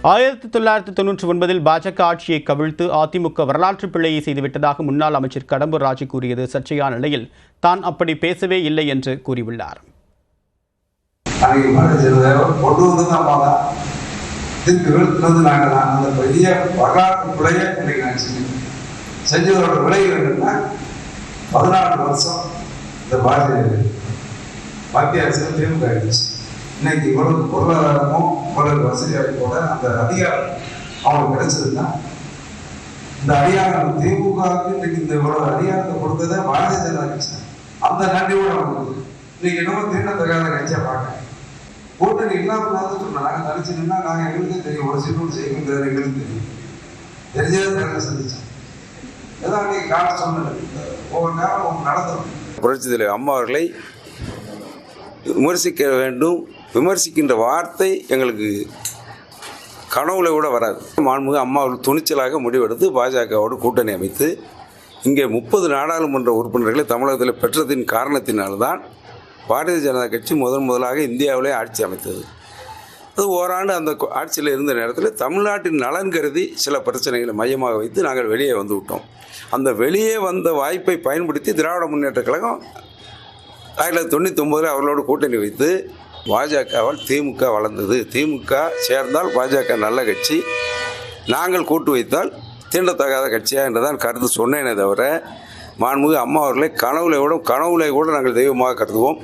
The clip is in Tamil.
1999 பாஜக ஆட்சியை கவிழ்த்து அதிமுக வரலாற்று பிழையை செய்துவிட்டதாக முன்னாள் அமைச்சர் கடம்பூர் ராஜு கூறியது சர்ச்சையான நிலையில் தான் அப்படி பேசவே இல்லை என்று கூறியுள்ளார். செஞ்சதோட விளைவு என்னன்னா 14 வருஷம் இந்த மத்திய அரசு திமுக ஆயிடுச்சு. இன்னைக்கு இவ்வளவு பொருளாதாரமும் இவ்வளவு வசதியாக கூட அந்த அதிகாரம் அவங்களுக்கு கிடைச்சதுன்னா இந்த அதிகாரம் திமுகவுக்கு இன்னைக்கு இந்த இவ்வளவு அதிகாரத்தை கொடுத்ததே பாரதிய ஜனதா கட்சி. அந்த நன்றியோட அவங்களுக்கு இன்னைக்கு என்னமோ தீண்டத்தகாத கட்சியா பார்க்க கூட்டணி இல்லாமல் சொன்னா நாங்கள் தனிச்சுன்னா நாங்கள் எங்களுக்கு தெரியும் ஒரு சீட்டு செய்யுங்கிறது எங்களுக்கு தெரியும். தெரிஞ்சதை நேரம் சந்திச்சோம். ஏதாவது இன்னைக்கு கால சொன்னது ஒவ்வொரு நேரம் நடந்தோம். புரட்சி தலைவர் அம்மா அவர்களை விமர்சிக்க வேண்டும். விமர்சிக்கின்ற வார்த்தை எங்களுக்கு கனவுல கூட வராது. மாண்புமிகு அம்மா அவர்கள் துணிச்சலாக முடிவெடுத்து பாஜகவோடு கூட்டணி அமைத்து இங்கே 30 நாடாளுமன்ற உறுப்பினர்களை தமிழகத்தில் பெற்றதின் காரணத்தினால்தான் பாரதிய ஜனதா கட்சி முதலாக இந்தியாவிலே ஆட்சி அமைத்தது. அது ஓராண்டு அந்த ஆட்சியில் இருந்த நேரத்தில் தமிழ்நாட்டின் நலன் கருதி சில பிரச்சனைகளை மையமாக வைத்து நாங்கள் வெளியே வந்து விட்டோம். அந்த வெளியே வந்த வாய்ப்பை பயன்படுத்தி திராவிட முன்னேற்ற கழகம் 1999 அவர்களோடு கூட்டணி வைத்து பாஜகவால் திமுக வளர்ந்தது. திமுக சேர்ந்தால் பாஜக நல்ல கட்சி, நாங்கள் கூட்டு வைத்தால் தீண்டத்தகாத கட்சியா என்றுதான் கருத்து சொன்னேனே தவிர மாண்புமிகு அம்மா அவர்களை கனவுலை கூட நாங்கள் தெய்வமாக கருதுவோம்.